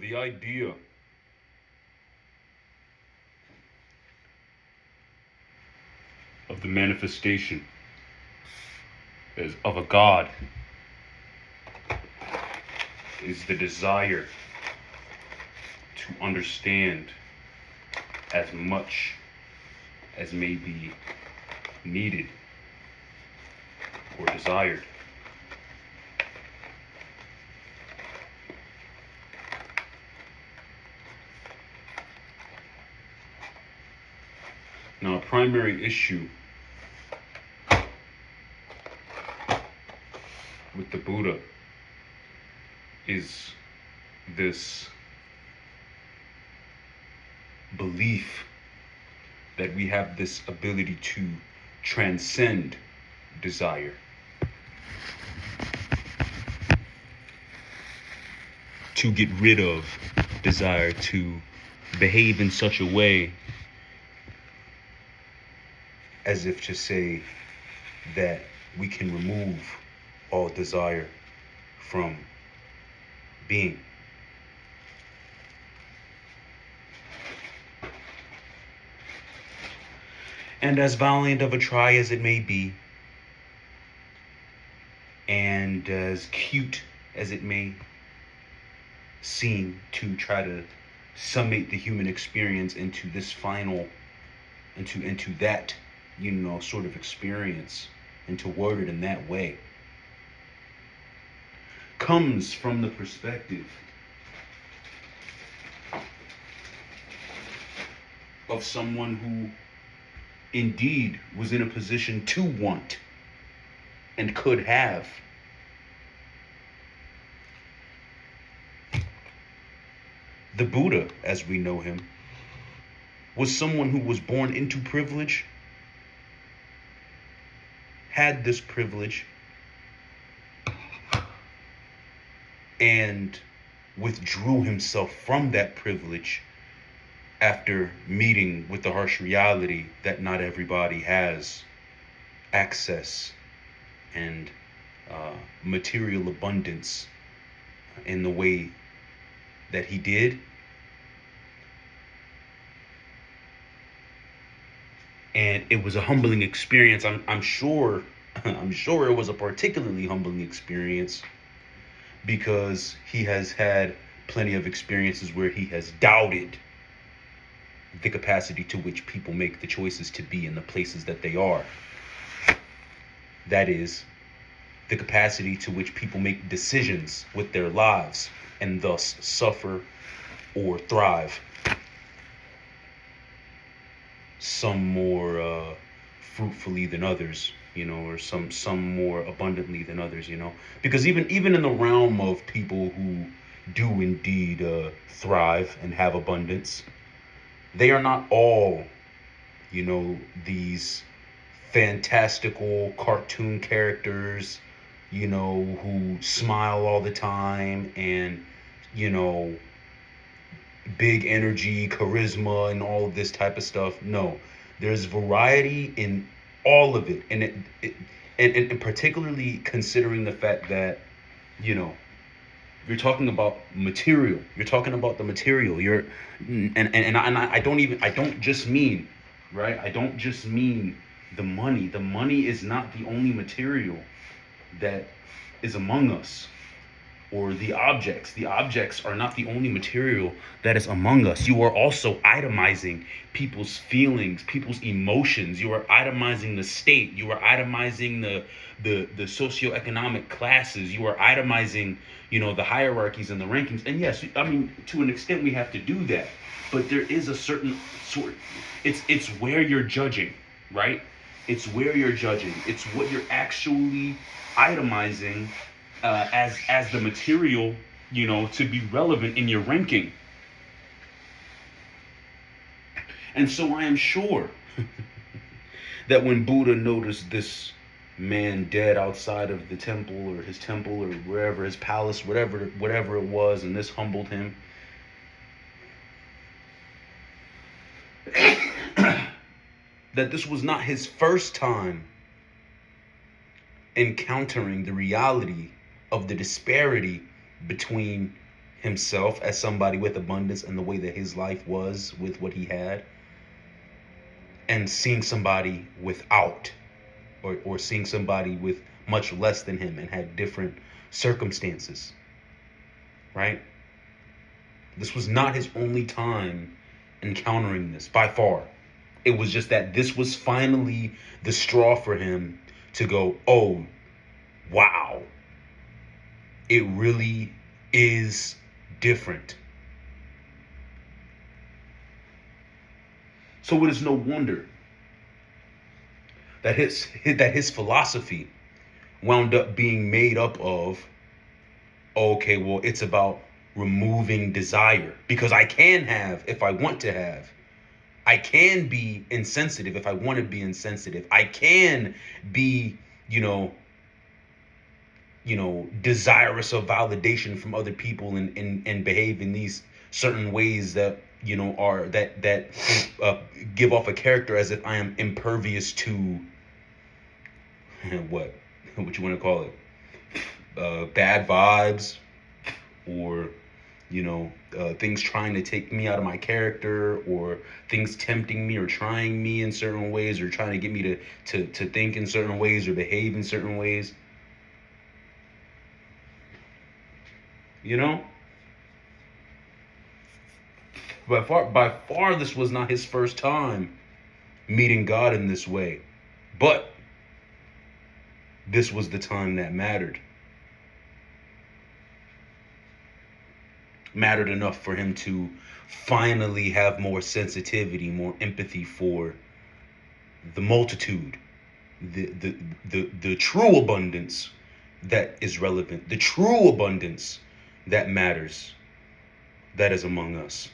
the idea of the manifestation as of a God is the desire to understand as much as may be needed or desired. Now, a primary issue with the Buddha is this belief that we have this ability to transcend desire. To get rid of desire, to behave in such a way as if to say that we can remove all desire from being. And as valiant of a try as it may be, and as cute as it may seem to try to summate the human experience into this final, into that, sort of experience, and to word it in that way, comes from the perspective of someone who indeed was in a position to want and could have. The Buddha, as we know him, was someone who was born into privilege, had this privilege, and withdrew himself from that privilege after meeting with the harsh reality that not everybody has access and material abundance in the way that he did. And it was a humbling experience. I'm sure it was a particularly humbling experience because he has had plenty of experiences where he has doubted the capacity to which people make the choices to be in the places that they are. That is, the capacity to which people make decisions with their lives and thus suffer or thrive. Some more fruitfully than others, or some more abundantly than others, because even in the realm of people who do indeed thrive and have abundance, they are not all, these fantastical cartoon characters, who smile all the time and, big energy, charisma, and all of this type of stuff. No, there's variety in all of it, and and particularly considering the fact that, you're talking about material. You're talking about the material. I don't just mean, right? I don't just mean the money. The money is not the only material that is among us, or the objects. The objects are not the only material that is among us. You are also itemizing people's feelings, people's emotions. You are itemizing the state. You are itemizing the socioeconomic classes. You are itemizing, the hierarchies and the rankings. And yes, I mean, to an extent we have to do that. But there is a certain sort, it's where you're judging, right? It's where you're judging. It's what you're actually itemizing as the material, to be relevant in your ranking. And so I am sure that when Buddha noticed this man dead outside of the temple, or his temple, or wherever, his palace, whatever it was, and this humbled him, that this was not his first time encountering the reality of the disparity between himself as somebody with abundance and the way that his life was with what he had, and seeing somebody without, or seeing somebody with much less than him and had different circumstances, right? This was not his only time encountering this, by far. It was just that this was finally the straw for him to go, oh, wow, it really is different. So it is no wonder that his philosophy wound up being made up of, okay, well, it's about removing desire, because I can have if I want to have. I can be insensitive if I want to be insensitive. I can be, desirous of validation from other people, and behave in these certain ways that, are that give off a character as if I am impervious to what you want to call it, bad vibes, or things trying to take me out of my character, or things tempting me or trying me in certain ways, or trying to get me to think in certain ways or behave in certain ways. By far, this was not his first time meeting God in this way, but this was the time that mattered enough for him to finally have more sensitivity, more empathy for the multitude, the true abundance that is relevant, the true abundance that matters, that is among us.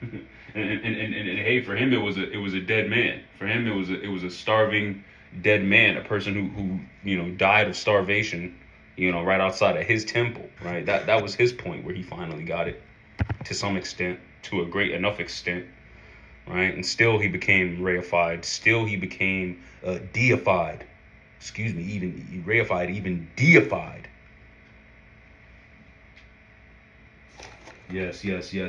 And hey, for him it was a dead man. For him it was a starving dead man, a person who died of starvation, right outside of his temple, right? That was his point, where he finally got it to some extent, to a great enough extent, right? And still he became reified. Still he became deified. Excuse me, even reified, even deified. Yes.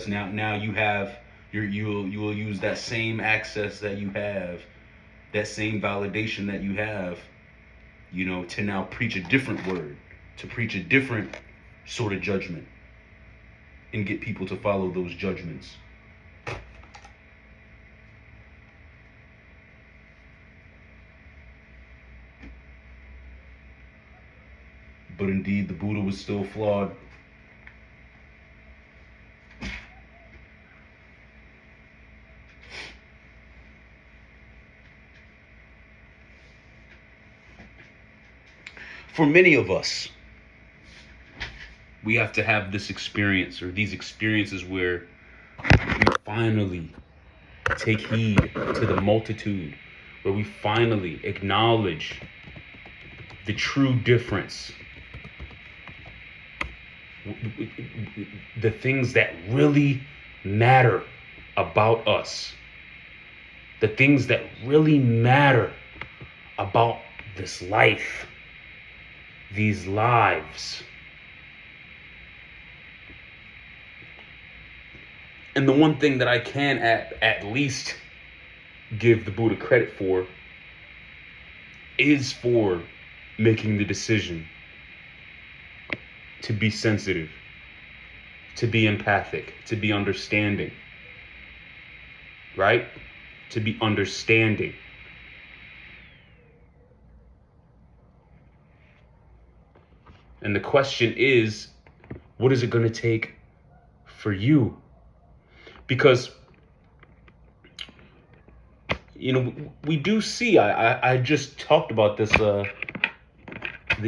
Now you have you will use that same access that you have, that same validation that you have, to now preach a different word, to preach a different sort of judgment, and get people to follow those judgments. But indeed, the Buddha was still flawed. For many of us, we have to have this experience, or these experiences, where we finally take heed to the multitude, where we finally acknowledge the true difference, the things that really matter about us, the things that really matter about this life, these lives. And the one thing that I can at least give the Buddha credit for is for making the decision to be sensitive, to be empathic, to be understanding, right? To be understanding. And the question is, what is it going to take for you? Because, we do see, I just talked about this the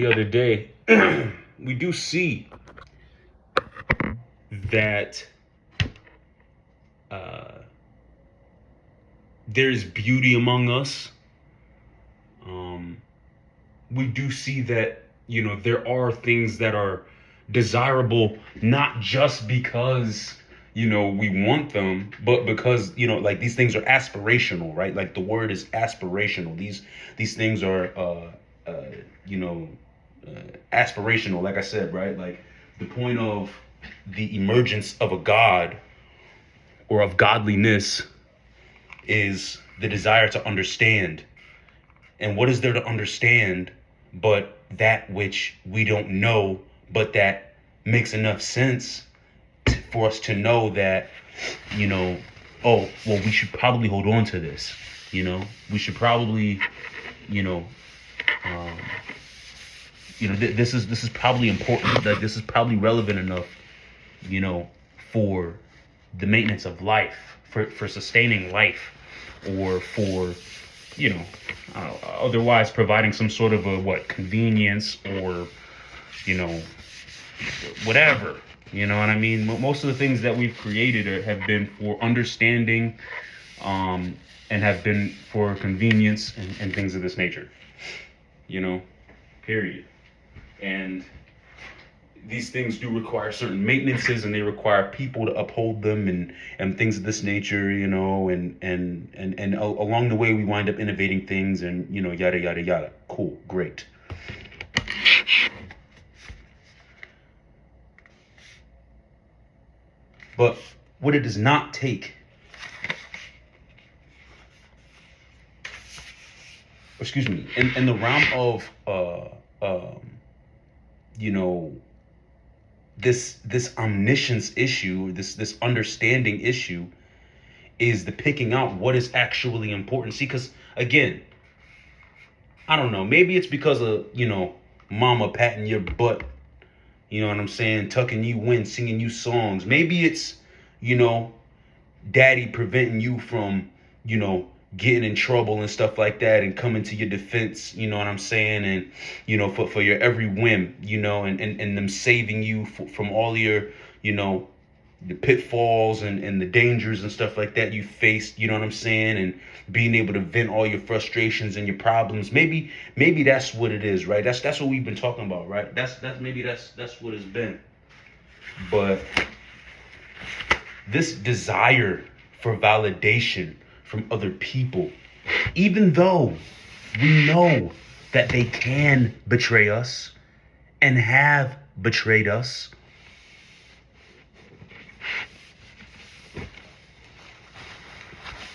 other day. We do see that there's beauty among us. We do see that, there are things that are desirable, not just because we want them, but because like, these things are aspirational, right? Like, the word is aspirational. These things are aspirational, like I said, right? Like, the point of the emergence of a God or of godliness is the desire to understand. And what is there to understand but that which we don't know, but that makes enough sense for us to know that, oh, well, we should probably hold on to this. We should probably, you know, um, this is probably important. That this is probably relevant enough, for the maintenance of life, for sustaining life, or for, you know, otherwise providing some sort of a convenience, or, whatever. You know what I mean? Most of the things that we've created have been for understanding, and have been for convenience and things of this nature. Period. And these things do require certain maintenances, and they require people to uphold them, and things of this nature, and along the way we wind up innovating things, and yada yada yada. Cool, great. But what it does not take, excuse me, in the realm of this omniscience issue, this understanding issue, is the picking out what is actually important. See, because again, I don't know, maybe it's because of mama patting your butt, you know what I'm saying, tucking you in, singing you songs. Maybe it's daddy preventing you from getting in trouble and stuff like that, and coming to your defense, you know what I'm saying, and for your every whim, and them saving you from all your the pitfalls and the dangers and stuff like that you faced, you know what I'm saying, and being able to vent all your frustrations and your problems. Maybe that's what it is, right? That's what we've been talking about, right? That's what it's been. But this desire for validation from other people, even though we know that they can betray us and have betrayed us,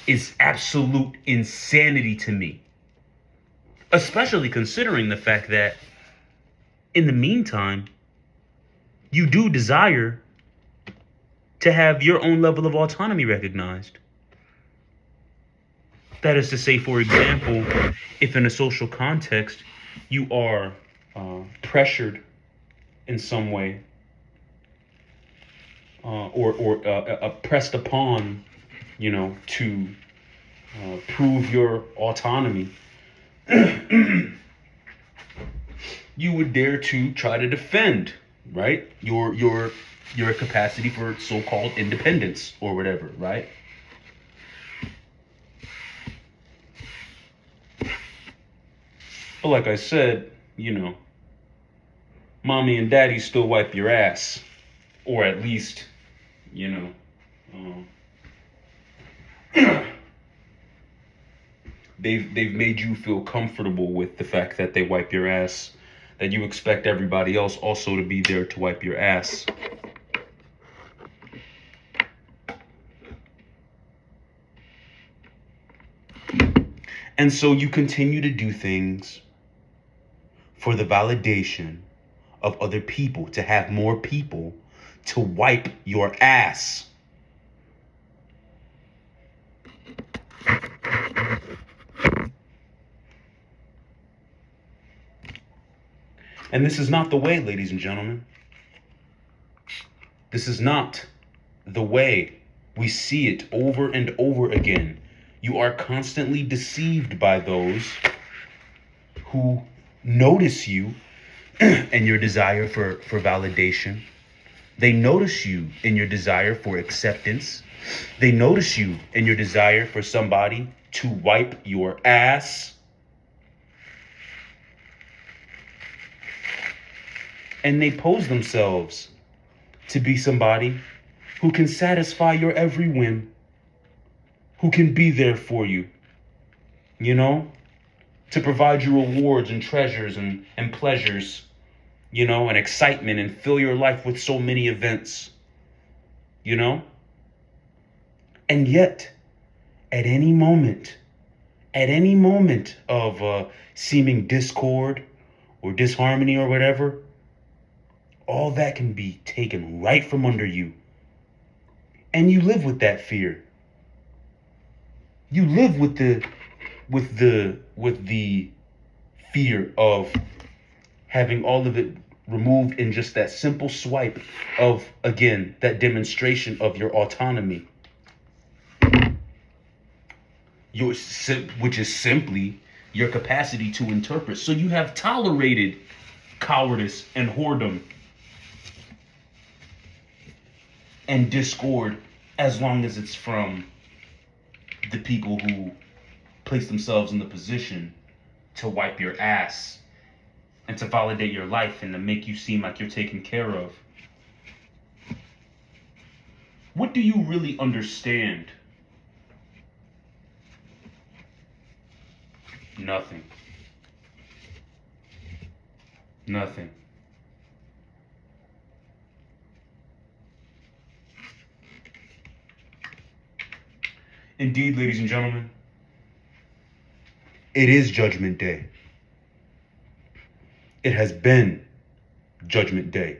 is absolute insanity to me. Especially considering the fact that in the meantime, you do desire to have your own level of autonomy recognized. That is to say, for example, if in a social context you are pressured in some way, or pressed upon, to prove your autonomy, you would dare to try to defend, right, your capacity for so-called independence or whatever, right? But like I said, mommy and daddy still wipe your ass, or at least, they've made you feel comfortable with the fact that they wipe your ass, that you expect everybody else also to be there to wipe your ass. And so you continue to do things for the validation of other people, to have more people to wipe your ass. And this is not the way, ladies and gentlemen. This is not the way. We see it over and over again. You are constantly deceived by those who notice you and your desire for validation. They notice you in your desire for acceptance. They notice you in your desire for somebody to wipe your ass. And they pose themselves to be somebody who can satisfy your every whim, who can be there for you, to provide you rewards and treasures and pleasures, and excitement, and fill your life with so many events, you know? And yet, at any moment, of seeming discord or disharmony or whatever, all that can be taken right from under you. And you live with that fear. You live with the fear of having all of it removed in just that simple swipe of, again, that demonstration of your autonomy. Which is simply your capacity to interpret. So you have tolerated cowardice and whoredom and discord as long as it's from the people who place themselves in the position to wipe your ass and to validate your life and to make you seem like you're taken care of. What do you really understand? Nothing. Nothing. Indeed, ladies and gentlemen, it is Judgment Day. It has been Judgment Day.